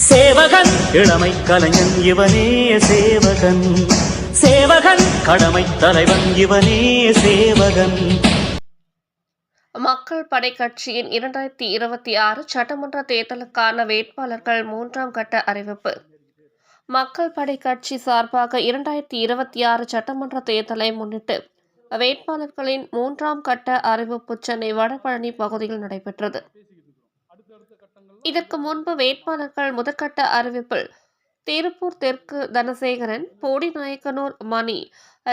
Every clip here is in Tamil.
சேவகன் இளமை கலைஞன் இவனே சேவகன், சேவகன் கடமை தலைவன் இவனே சேவகன். மக்கள் படை கட்சியின் 2026 சட்டமன்ற தேர்தலுக்கான வேட்பாளர்கள் 3ஆம் கட்ட அறிவிப்பு. மக்கள் படை கட்சி சார்பாக 2026 சட்டமன்ற தேர்தலை முன்னிட்டு வேட்பாளர்களின் 3ஆம் கட்ட அறிவிப்பு சென்னை வடபழனி பகுதியில் நடைபெற்றது. இதற்கு முன்பு வேட்பாளர்கள் முதற்கட்ட அறிவிப்பில் திருப்பூர் தெற்கு தனசேகரன், போடிநாயக்கனூர் மணி,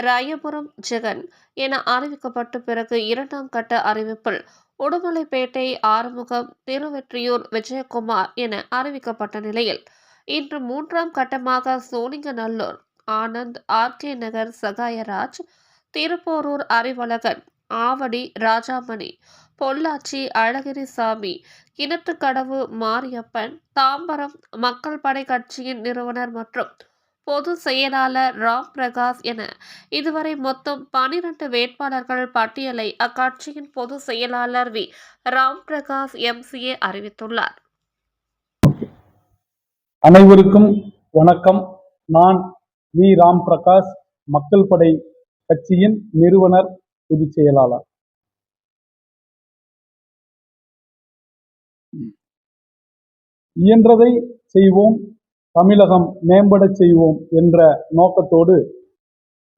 ராயபுரம் ஜெகன் என அறிவிக்கப்பட்ட பிறகு 2ஆம் கட்ட அறிவிப்பில் உடுமலைப்பேட்டை ஆறுமுகம், திருவெற்றியூர் விஜயகுமார் என அறிவிக்கப்பட்ட நிலையில் இன்று 3ஆம் கட்டமாக சோழிங்கநல்லூர் ஆனந்த், ஆர்கே நகர் சகாயராஜ், திருப்போரூர் அறிவழகன், ஆவடி ராஜாமணி, பொள்ளாச்சி அழகிரிசாமி, கிணத்துக்கடவு மாரியப்பன், தாம்பரம் மக்கள் படை கட்சியின் நிறுவனர் மற்றும் பொது செயலாளர் ராம் பிரகாஷ் என இதுவரை மொத்தம் 12 வேட்பாளர்கள் பட்டியலை அக்கட்சியின் பொது செயலாளர் வி ராம் பிரகாஷ் MCA அறிவித்துள்ளார். அனைவருக்கும் வணக்கம். நான் வி ராம் பிரகாஷ், மக்கள் படை கட்சியின் நிறுவனர், பொதுச் செயலாளர். இயன்றதை செய்வோம், தமிழகம் மேம்படச் செய்வோம் என்ற நோக்கத்தோடு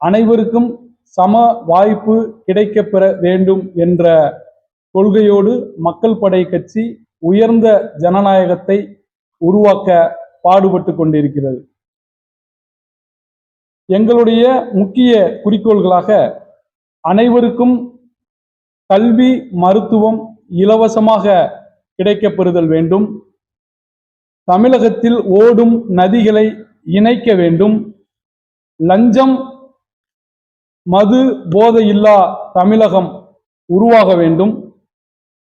அனைவருக்கும் சம வாய்ப்பு கிடைக்கப்பெற வேண்டும் என்ற கொள்கையோடு மக்கள் படை கட்சி உயர்ந்த ஜனநாயகத்தை உருவாக்க பாடுபட்டு கொண்டிருக்கிறது. எங்களுடைய முக்கிய குறிக்கோள்களாக அனைவருக்கும் கல்வி, மருத்துவம் இலவசமாக கிடைக்கப்பெறுதல் வேண்டும், தமிழகத்தில் ஓடும் நதிகளை இணைக்க வேண்டும், லஞ்சம் மது போதையில்லா தமிழகம் உருவாக வேண்டும்,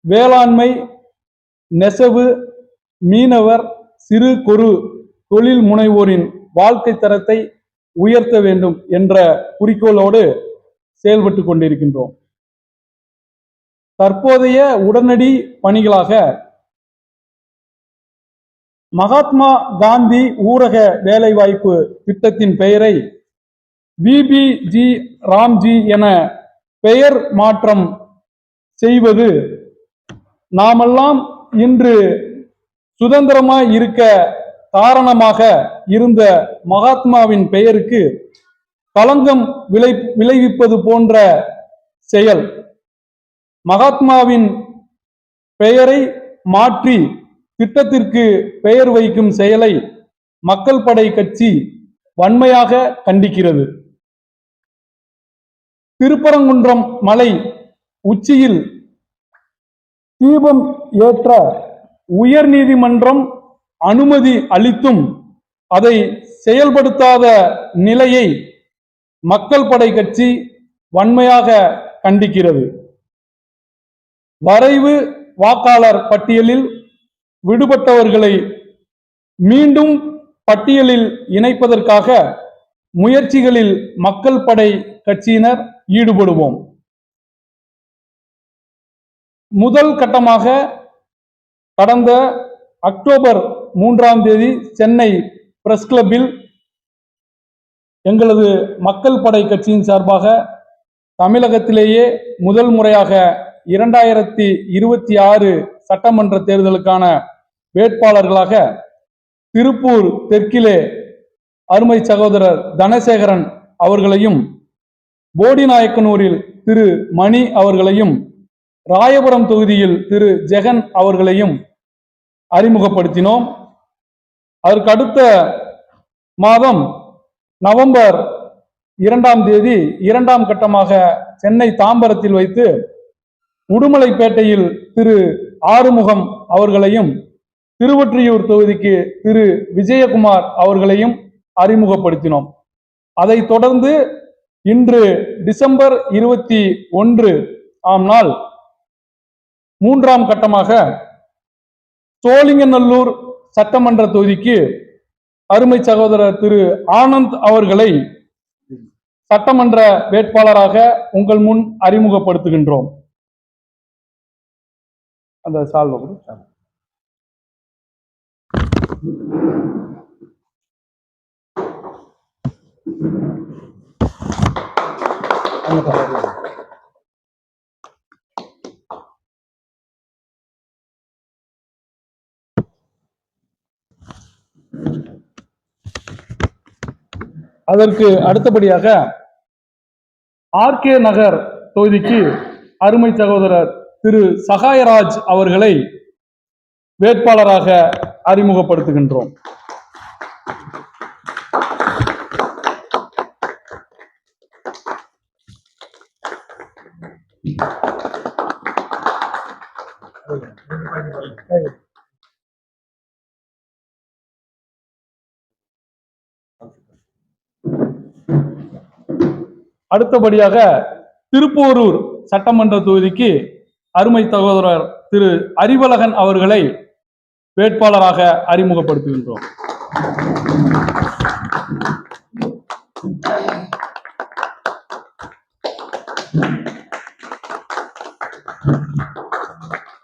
வேளாண்மை, நெசவு, மீனவர், சிறு குறு தொழில் முனைவோரின் வாழ்க்கை தரத்தை உயர்த்த வேண்டும் என்ற குறிக்கோளோடு செயல்பட்டு கொண்டிருக்கின்றோம். தற்போதைய உடனடி பணிகளாக மகாத்மா காந்தி ஊரக வேலைவாய்ப்பு திட்டத்தின் பெயரை விபிஜி ராம்ஜி என பெயர் மாற்றம் செய்வது நாமெல்லாம் இன்று சுதந்திரமாய் இருக்க காரணமாக இருந்த மகாத்மாவின் பெயருக்கு களங்கம் விளைவிப்பது போன்ற செயல். மகாத்மாவின் பெயரை மாற்றி திட்டத்திற்கு பெயர் வைக்கும் செயலை மக்கள் படை கட்சி வன்மையாக கண்டிக்கிறது. திருப்பரங்குன்றம் மலை உச்சியில் தீபம் ஏற்ற உயர்நீதிமன்றம் அனுமதி அளித்தும் அதை செயல்படுத்தாத நிலையை மக்கள் படை கட்சி வன்மையாக கண்டிக்கிறது. வரைவு வாக்காளர் பட்டியலில் விடுபட்டவர்களை மீண்டும் பட்டியலில் இணைப்பதற்காக முயற்சிகளில் மக்கள் படை கட்சியினர் ஈடுபடுவோம். முதல் கட்டமாக கடந்த அக்டோபர் 3ஆம் தேதி சென்னை பிரஸ் கிளப்பில் எங்களது மக்கள் படை கட்சியின் சார்பாக தமிழகத்திலேயே முதல் முறையாக 2026 சட்டமன்ற தேர்தலுக்கான வேட்பாளர்களாக திருப்பூர் தெற்கிலே அருமை சகோதரர் தனசேகரன் அவர்களையும், போடிநாயக்கனூரில் திரு மணி அவர்களையும், ராயபுரம் தொகுதியில் திரு ஜெகன் அவர்களையும் அறிமுகப்படுத்தினோம். அதற்கு அடுத்த மாதம் நவம்பர் 2ஆம் தேதி 2ஆம் கட்டமாக சென்னை தாம்பரத்தில் வைத்து உடுமலைப்பேட்டையில் திரு ஆறுமுகம் அவர்களையும், திருவொற்றியூர் தொகுதிக்கு திரு விஜயகுமார் அவர்களையும் அறிமுகப்படுத்தினோம். அதைத் தொடர்ந்து இன்று டிசம்பர் 21 ஆம் நாள் 3ஆம் கட்டமாக சோழிங்கநல்லூர் சட்டமன்ற தொகுதிக்கு அருமை சகோதரர் திரு ஆனந்த் அவர்களை சட்டமன்ற வேட்பாளராக உங்கள் முன் அறிமுகப்படுத்துகின்றோம். அந்த சால்வை அதற்கு அடுத்தபடியாக ஆர்கே நகர் தொகுதிக்கு அருமை சகோதரர் திரு சகாயராஜ் அவர்களை வேட்பாளராக அறிமுகப்படுத்துகின்றோம். அடுத்தபடியாக திருப்போரூர் சட்டமன்ற தொகுதிக்கு அருமை சகோதரர் திரு அறிவழகன் அவர்களை வேட்பாளராக அறிமுகப்படுத்துகின்றோம்.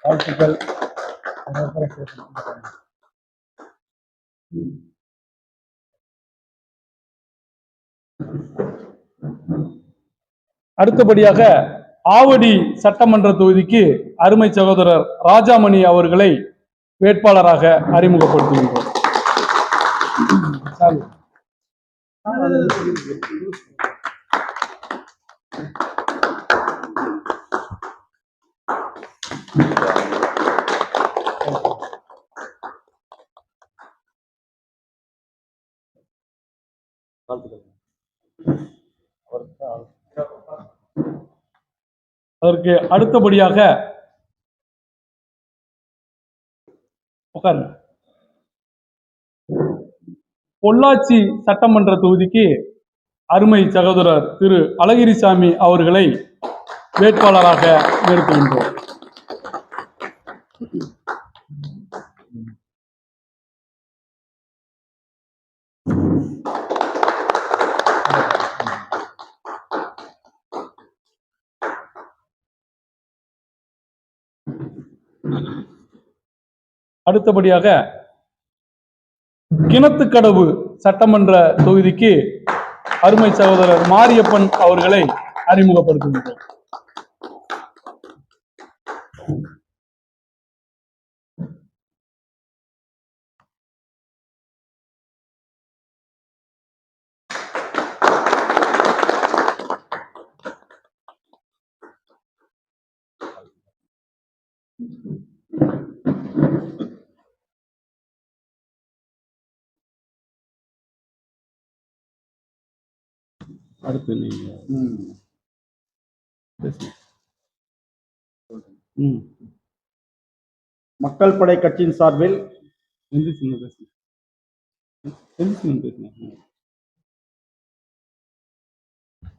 வாழ்த்துக்கள். அடுத்தபடியாக ஆவடி சட்டமன்ற தொகுதிக்கு அருமை சகோதரர் ராஜாமணி அவர்களை வேட்பாளராக அறிமுகப்படுத்துகின்றோம். அதற்கு அடுத்தபடியாக பொள்ளாச்சி சட்டமன்ற தொகுதிக்கு அருமை சகோதரர் திரு அழகிரிசாமி அவர்களை வேட்பாளராக நிறுத்துகின்றோம். அடுத்தபடியாக கிணத்துக்கடவு சட்டமன்ற தொகுதிக்கு அருமை சகோதரர் மாரியப்பன் அவர்களை அறிமுகப்படுத்துகின்றோம். அடுத்து நீங்க மக்கள் படை கட்சியின் சார்பில்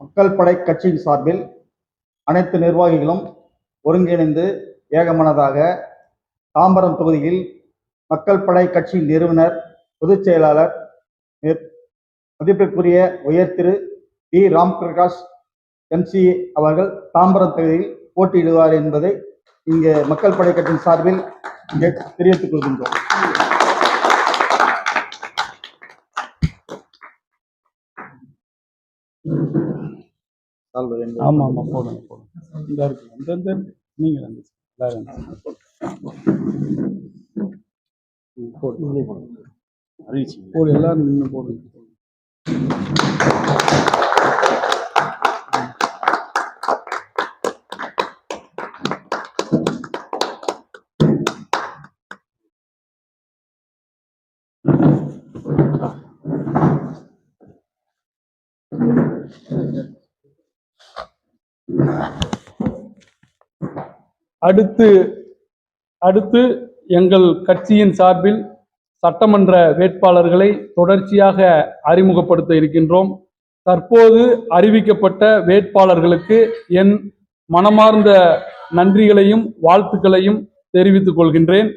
மக்கள் படை கட்சியின் சார்பில் அனைத்து நிர்வாகிகளும் ஒருங்கிணைந்து ஏகமனதாக தாம்பரம் தொகுதியில் மக்கள் படை கட்சியின் நிறுவனர் பொதுச் செயலாளர் மதிப்பிற்குரிய உயர் திரு வி ராம்பிரகாஷ் எம்சிஏ அவர்கள் தாம்பரம் தொகுதியில் போட்டியிடுவார் என்பதை இங்கே மக்கள் படை கட்சியின் சார்பில் தெரிவித்துக் கொள்கின்றோம். ஆமா ஆமா போடுங்க போடுங்க. இந்த இருக்கு நீங்க போடு எல்லாரும் நின்று போடுங்க. அடுத்து எங்கள் கட்சியின் சார்பில் சட்டமன்ற வேட்பாளர்களை தொடர்ச்சியாக அறிமுகப்படுத்த இருக்கின்றோம். தற்போது அறிவிக்கப்பட்ட வேட்பாளர்களுக்கு என் மனமார்ந்த நன்றிகளையும் வாழ்த்துக்களையும் தெரிவித்துக் கொள்கின்றேன்.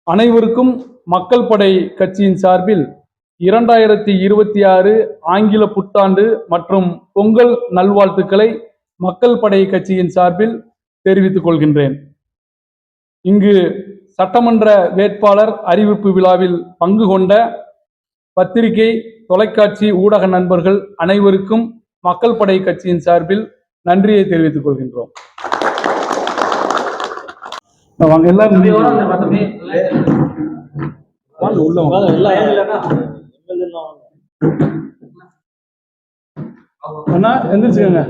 அனைவருக்கும் மக்கள் படை கட்சியின் சார்பில் 2026 ஆங்கில புத்தாண்டு மற்றும் பொங்கல் நல்வாழ்த்துக்களை மக்கள் படை கட்சியின் சார்பில் தெரிவித்துக் கொள்கின்றேன். இங்கு சட்டமன்ற வேட்பாளர் அறிவிப்பு விழாவில் பங்கு கொண்ட பத்திரிகை, தொலைக்காட்சி, ஊடக நண்பர்கள் அனைவருக்கும் மக்கள் படை கட்சியின் சார்பில் நன்றியை தெரிவித்துக் கொள்கின்றோம். வாங்க எல்லாரும் அண்ணா எந்திரிச்சுக்கோங்க.